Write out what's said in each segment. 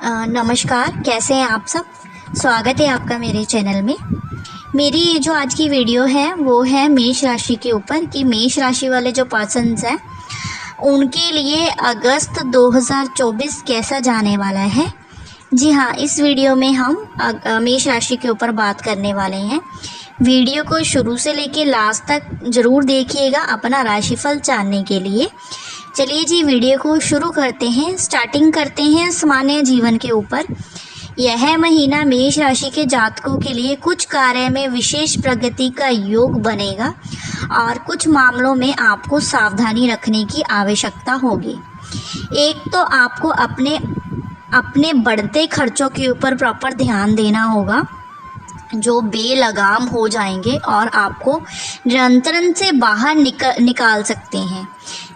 नमस्कार, कैसे हैं आप सब। स्वागत है आपका मेरे चैनल में। मेरी जो आज की वीडियो है वो है मेष राशि के ऊपर कि मेष राशि वाले जो पर्सन्स हैं उनके लिए अगस्त 2024 कैसा जाने वाला है। जी हाँ, इस वीडियो में हम मेष राशि के ऊपर बात करने वाले हैं। वीडियो को शुरू से लेकर लास्ट तक ज़रूर देखिएगा अपना राशिफल जानने के लिए। चलिए जी, वीडियो को शुरू करते हैं। स्टार्टिंग करते हैं सामान्य जीवन के ऊपर। यह महीना मेष राशि के जातकों के लिए कुछ कार्य में विशेष प्रगति का योग बनेगा और कुछ मामलों में आपको सावधानी रखने की आवश्यकता होगी। एक तो आपको अपने बढ़ते खर्चों के ऊपर प्रॉपर ध्यान देना होगा जो बेलगाम हो जाएंगे और आपको नियंत्रण से बाहर निकाल सकते हैं,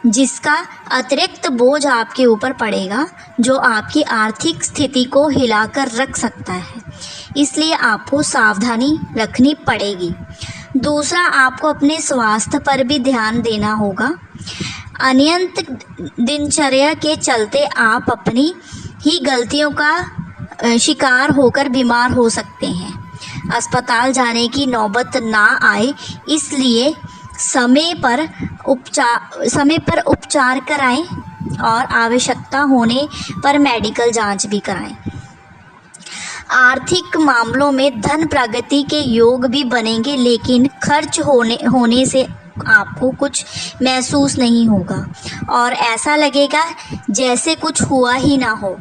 जिसका अतिरिक्त बोझ आपके ऊपर पड़ेगा जो आपकी आर्थिक स्थिति को हिलाकर रख सकता है। इसलिए आपको सावधानी रखनी पड़ेगी। दूसरा, आपको अपने स्वास्थ्य पर भी ध्यान देना होगा। अनियंत्रित दिनचर्या के चलते आप अपनी ही गलतियों का शिकार होकर बीमार हो सकते हैं। अस्पताल जाने की नौबत ना आए, इसलिए समय पर उपचार कराएं और आवश्यकता होने पर मेडिकल जांच भी कराएं। आर्थिक मामलों में धन प्रगति के योग भी बनेंगे, लेकिन खर्च होने से आपको कुछ महसूस नहीं होगा और ऐसा लगेगा जैसे कुछ हुआ ही ना हो।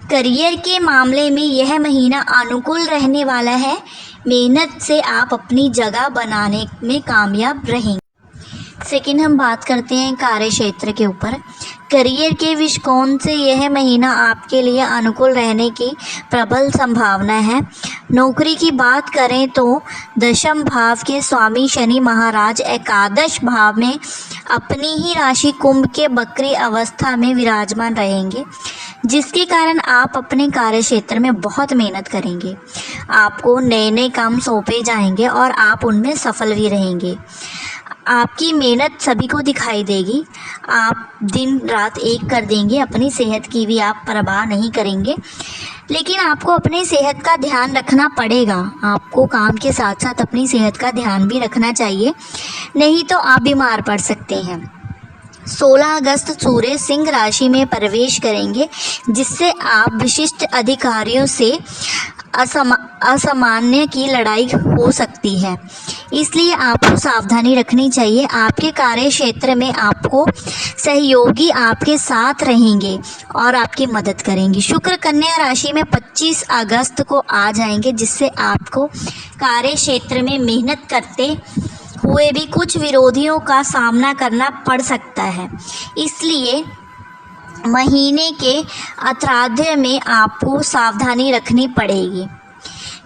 करियर के मामले में यह महीना अनुकूल रहने वाला है। मेहनत से आप अपनी जगह बनाने में कामयाब रहेंगे। सेकंड, हम बात करते हैं कार्य क्षेत्र के ऊपर। करियर के दृष्टिकोण से यह महीना आपके लिए अनुकूल रहने की प्रबल संभावना है। नौकरी की बात करें तो दशम भाव के स्वामी शनि महाराज एकादश भाव में अपनी ही राशि कुंभ के बकरी अवस्था में विराजमान रहेंगे, जिसके कारण आप अपने कार्य क्षेत्र में बहुत मेहनत करेंगे। आपको नए नए काम सौंपे जाएंगे और आप उनमें सफल भी रहेंगे। आपकी मेहनत सभी को दिखाई देगी। आप दिन रात एक कर देंगे। अपनी सेहत की भी आप परवाह नहीं करेंगे, लेकिन आपको अपनी सेहत का ध्यान रखना पड़ेगा। आपको काम के साथ साथ अपनी सेहत का ध्यान भी रखना चाहिए, नहीं तो आप बीमार पड़ सकते हैं। 16 अगस्त सूर्य सिंह राशि में प्रवेश करेंगे, जिससे आप विशिष्ट अधिकारियों से असामान्य की लड़ाई हो सकती है, इसलिए आपको सावधानी रखनी चाहिए। आपके कार्य क्षेत्र में आपको सहयोगी आपके साथ रहेंगे और आपकी मदद करेंगे। शुक्र कन्या राशि में 25 अगस्त को आ जाएंगे, जिससे आपको कार्य क्षेत्र में मेहनत करते हुए भी कुछ विरोधियों का सामना करना पड़ सकता है, इसलिए महीने के उत्तरार्ध में आपको सावधानी रखनी पड़ेगी।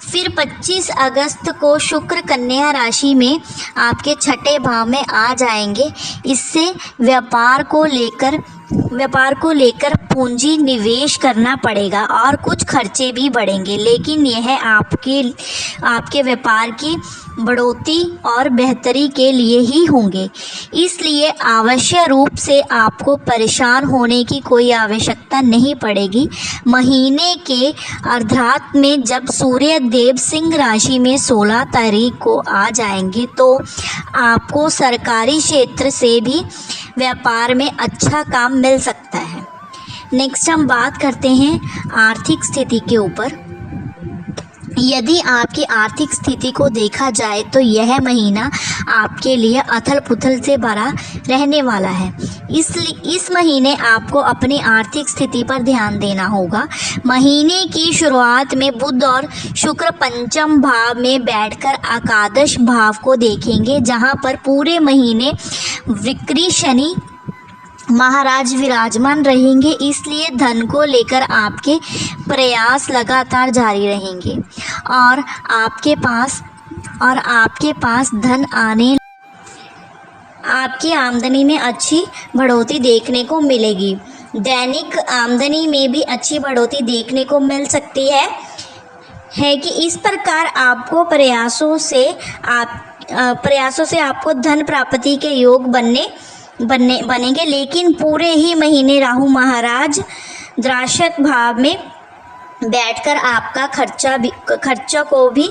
फिर 25 अगस्त को शुक्र कन्या राशि में आपके छठे भाव में आ जाएंगे। इससे व्यापार को लेकर पूंजी निवेश करना पड़ेगा और कुछ खर्चे भी बढ़ेंगे, लेकिन यह आपके व्यापार की बढ़ोतरी और बेहतरी के लिए ही होंगे, इसलिए आवश्यक रूप से आपको परेशान होने की कोई आवश्यकता नहीं पड़ेगी। महीने के अर्धांत में जब सूर्य देव सिंह राशि में 16 तारीख को आ जाएंगे तो आपको सरकारी क्षेत्र से भी व्यापार में अच्छा काम मिल सकता है। नेक्स्ट, हम बात करते हैं आर्थिक स्थिति के ऊपर। यदि आपकी आर्थिक स्थिति को देखा जाए तो यह महीना आपके लिए अथल पुथल से भरा रहने वाला है। इस महीने आपको अपनी आर्थिक स्थिति पर ध्यान देना होगा। महीने की शुरुआत में बुध और शुक्र पंचम भाव में बैठकर एकादश भाव को देखेंगे, जहां पर पूरे महीने विक्री शनि महाराज विराजमान रहेंगे, इसलिए धन को लेकर आपके प्रयास लगातार जारी रहेंगे और आपके पास धन आने आपकी आमदनी में अच्छी बढ़ोतरी देखने को मिलेगी। दैनिक आमदनी में भी अच्छी बढ़ोतरी देखने को मिल सकती है कि इस प्रकार आपको प्रयासों से आपको धन प्राप्ति के योग बनेंगे, लेकिन पूरे ही महीने राहु महाराज द्राक्षक भाव में बैठकर आपका खर्चा को भी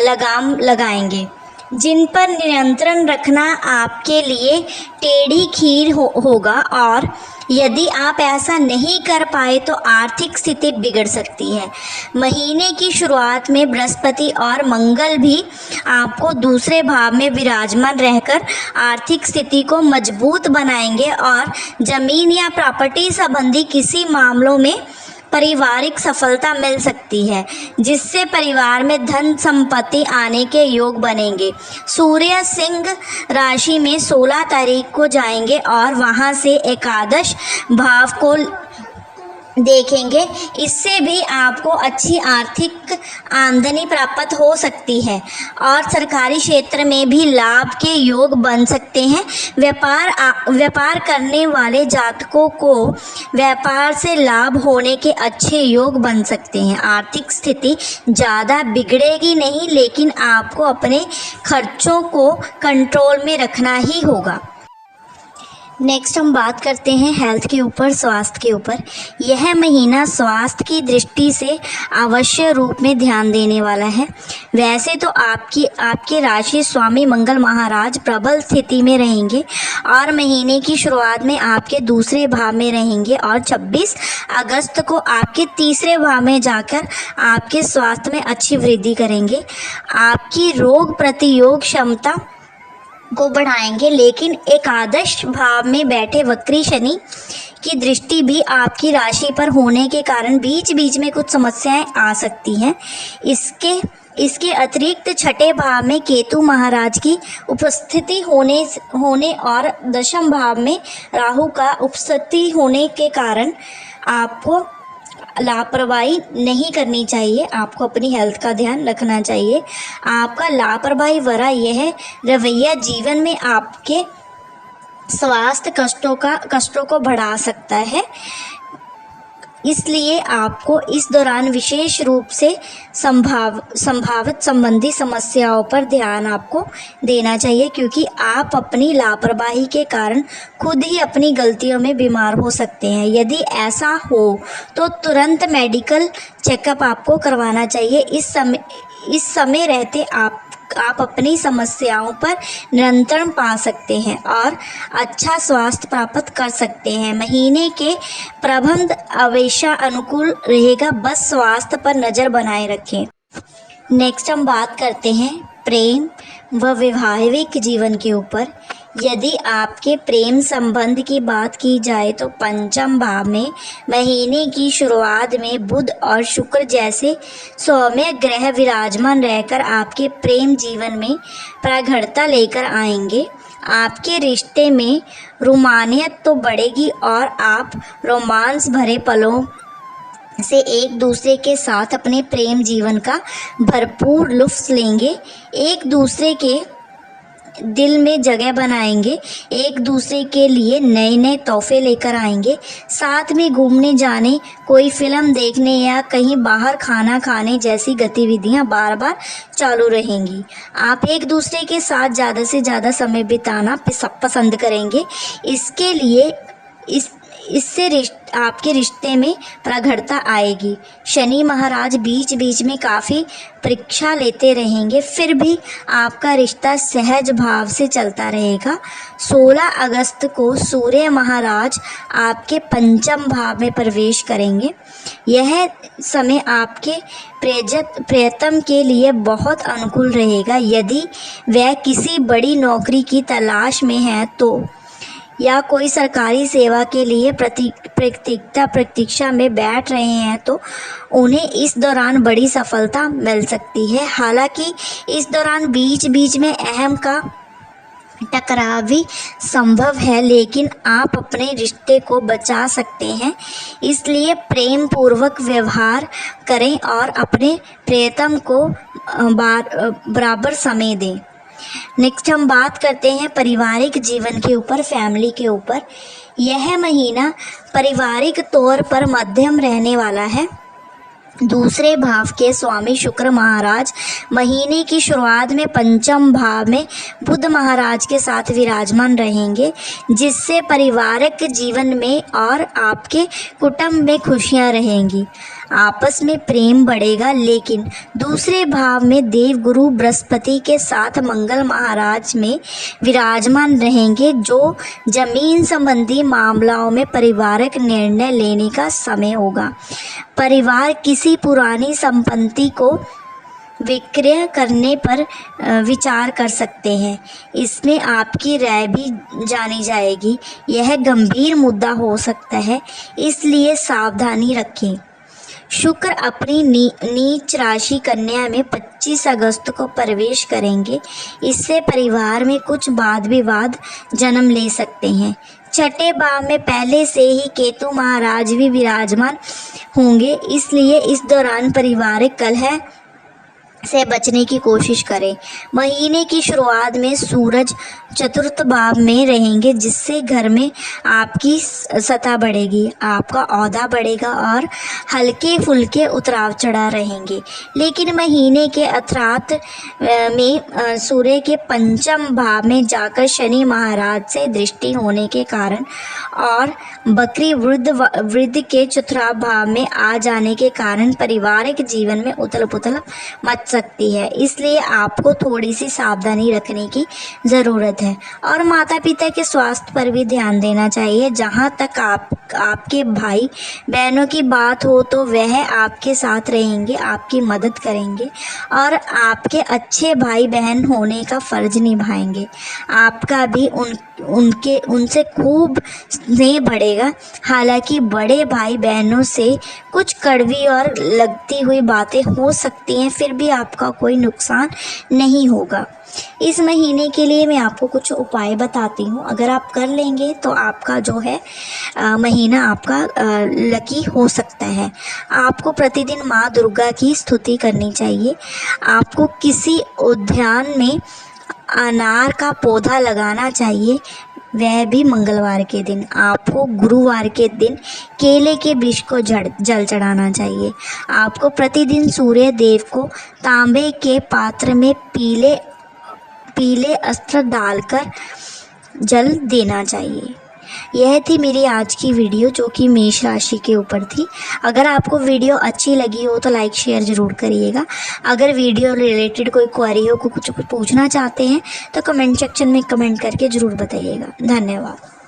लगाम लगाएंगे। जिन पर नियंत्रण रखना आपके लिए टेढ़ी खीर होगा, और यदि आप ऐसा नहीं कर पाए तो आर्थिक स्थिति बिगड़ सकती है। महीने की शुरुआत में बृहस्पति और मंगल भी आपको दूसरे भाव में विराजमान रहकर आर्थिक स्थिति को मजबूत बनाएंगे, और जमीन या प्रॉपर्टी संबंधी किसी मामलों में पारिवारिक सफलता मिल सकती है, जिससे परिवार में धन संपत्ति आने के योग बनेंगे। सूर्य सिंह राशि में 16 तारीख को जाएंगे और वहां से एकादश भाव को देखेंगे। इससे भी आपको अच्छी आर्थिक आमदनी प्राप्त हो सकती है और सरकारी क्षेत्र में भी लाभ के योग बन सकते हैं। व्यापार करने वाले जातकों को व्यापार से लाभ होने के अच्छे योग बन सकते हैं। आर्थिक स्थिति ज़्यादा बिगड़ेगी नहीं, लेकिन आपको अपने खर्चों को कंट्रोल में रखना ही होगा। नेक्स्ट हम बात करते हैं हेल्थ के ऊपर, स्वास्थ्य के ऊपर। यह महीना स्वास्थ्य की दृष्टि से अवश्य रूप में ध्यान देने वाला है। वैसे तो आपके राशि स्वामी मंगल महाराज प्रबल स्थिति में रहेंगे और महीने की शुरुआत में आपके दूसरे भाव में रहेंगे और 26 अगस्त को आपके तीसरे भाव में जाकर आपके स्वास्थ्य में अच्छी वृद्धि करेंगे। आपकी रोग प्रतिरोधक क्षमता को बढ़ाएंगे, लेकिन एकादश भाव में बैठे वक्री शनि की दृष्टि भी आपकी राशि पर होने के कारण बीच बीच में कुछ समस्याएं आ सकती हैं। इसके अतिरिक्त छठे भाव में केतु महाराज की उपस्थिति होने और दशम भाव में राहु का उपस्थिति होने के कारण आपको लापरवाही नहीं करनी चाहिए। आपको अपनी हेल्थ का ध्यान रखना चाहिए। आपका लापरवाही भरा यह रवैया जीवन में आपके स्वास्थ्य कष्टों को बढ़ा सकता है। इसलिए आपको इस दौरान विशेष रूप से संभावित संबंधी समस्याओं पर ध्यान आपको देना चाहिए, क्योंकि आप अपनी लापरवाही के कारण खुद ही अपनी गलतियों में बीमार हो सकते हैं। यदि ऐसा हो तो तुरंत मेडिकल चेकअप आपको करवाना चाहिए। इस समय रहते आप अपनी समस्याओं पर नियंत्रण पा सकते हैं और अच्छा स्वास्थ्य प्राप्त कर सकते हैं। महीने के प्रबंध हमेशा अनुकूल रहेगा, बस स्वास्थ्य पर नज़र बनाए रखें। नेक्स्ट हम बात करते हैं प्रेम व वैवाहिक जीवन के ऊपर। यदि आपके प्रेम संबंध की बात की जाए तो पंचम भाव में महीने की शुरुआत में बुध और शुक्र जैसे सौम्य ग्रह विराजमान रहकर आपके प्रेम जीवन में प्रगाढ़ता लेकर आएंगे। आपके रिश्ते में रोमानियत तो बढ़ेगी और आप रोमांस भरे पलों से एक दूसरे के साथ अपने प्रेम जीवन का भरपूर लुत्फ लेंगे। एक दूसरे के दिल में जगह बनाएंगे, एक दूसरे के लिए नए नए तोहफे लेकर आएंगे। साथ में घूमने जाने, कोई फिल्म देखने या कहीं बाहर खाना खाने जैसी गतिविधियां बार बार चालू रहेंगी। आप एक दूसरे के साथ ज़्यादा से ज़्यादा समय बिताना पसंद करेंगे। इसके लिए इससे आपके रिश्ते में प्रगाढ़ता आएगी। शनि महाराज बीच बीच में काफ़ी परीक्षा लेते रहेंगे, फिर भी आपका रिश्ता सहज भाव से चलता रहेगा। 16 अगस्त को सूर्य महाराज आपके पंचम भाव में प्रवेश करेंगे। यह समय आपके प्रियतम के लिए बहुत अनुकूल रहेगा। यदि वह किसी बड़ी नौकरी की तलाश में है तो या कोई सरकारी सेवा के लिए प्रतीक्षा में बैठ रहे हैं तो उन्हें इस दौरान बड़ी सफलता मिल सकती है। हालांकि इस दौरान बीच बीच में अहम का टकराव भी संभव है, लेकिन आप अपने रिश्ते को बचा सकते हैं। इसलिए प्रेम पूर्वक व्यवहार करें और अपने प्रियतम को बराबर समय दें। नेक्स्ट हम बात करते हैं पारिवारिक जीवन के ऊपर, फैमिली के ऊपर। यह महीना पारिवारिक तौर पर मध्यम रहने वाला है। दूसरे भाव के स्वामी शुक्र महाराज महीने की शुरुआत में पंचम भाव में बुध महाराज के साथ विराजमान रहेंगे, जिससे पारिवारिक जीवन में और आपके कुटुंब में खुशियां रहेंगी। आपस में प्रेम बढ़ेगा। लेकिन दूसरे भाव में देवगुरु बृहस्पति के साथ मंगल महाराज में विराजमान रहेंगे, जो जमीन संबंधी मामलों में पारिवारिक निर्णय लेने का समय होगा। परिवार किसी पुरानी संपत्ति को विक्रय करने पर विचार कर सकते हैं। इसमें आपकी राय भी जानी जाएगी। यह गंभीर मुद्दा हो सकता है, इसलिए सावधानी रखें। शुक्र अपनी नीच राशि कन्या में 25 अगस्त को प्रवेश करेंगे। इससे परिवार में कुछ वाद विवाद जन्म ले सकते हैं। छठे भाव में पहले से ही केतु महाराज भी विराजमान होंगे, इसलिए इस दौरान पारिवारिक कलह से बचने की कोशिश करें। महीने की शुरुआत में सूरज चतुर्थ भाव में रहेंगे, जिससे घर में आपकी सत्ता बढ़ेगी, आपका ओहदा बढ़ेगा और हल्के फुल्के उतराव चढ़ाव रहेंगे। लेकिन महीने के अर्थात में सूर्य के पंचम भाव में जाकर शनि महाराज से दृष्टि होने के कारण और बकरी वृद्ध के चतुर्थ भाव में आ जाने के कारण पारिवारिक जीवन में उथल पुथल मच सकती है। इसलिए आपको थोड़ी सी सावधानी रखने की ज़रूरत है और माता पिता के स्वास्थ्य पर भी ध्यान देना चाहिए। जहाँ तक आपके भाई बहनों की बात हो तो वह आपके साथ रहेंगे, आपकी मदद करेंगे और आपके अच्छे भाई बहन होने का फ़र्ज निभाएंगे। आपका भी उनसे खूब स्नेह बढ़ेगा। हालांकि बड़े भाई बहनों से कुछ कड़वी और लगती हुई बातें हो सकती हैं, फिर भी आपका कोई नुकसान नहीं होगा। इस महीने के लिए मैं आपको कुछ उपाय बताती हूँ। अगर आप कर लेंगे तो आपका जो है महीना आपका लकी हो सकता है। आपको प्रतिदिन माँ दुर्गा की स्तुति करनी चाहिए। आपको किसी उद्यान में अनार का पौधा लगाना चाहिए, वह भी मंगलवार के दिन। आपको गुरुवार के दिन केले के वृक्ष को जल चढ़ाना चाहिए। आपको प्रतिदिन सूर्य देव को तांबे के पात्र में पीले अस्त्र डालकर जल देना चाहिए। यह थी मेरी आज की वीडियो, जो कि मेष राशि के ऊपर थी। अगर आपको वीडियो अच्छी लगी हो तो लाइक शेयर ज़रूर करिएगा। अगर वीडियो रिलेटेड कोई क्वेरी हो, कुछ पूछना चाहते हैं तो कमेंट सेक्शन में कमेंट करके ज़रूर बताइएगा। धन्यवाद।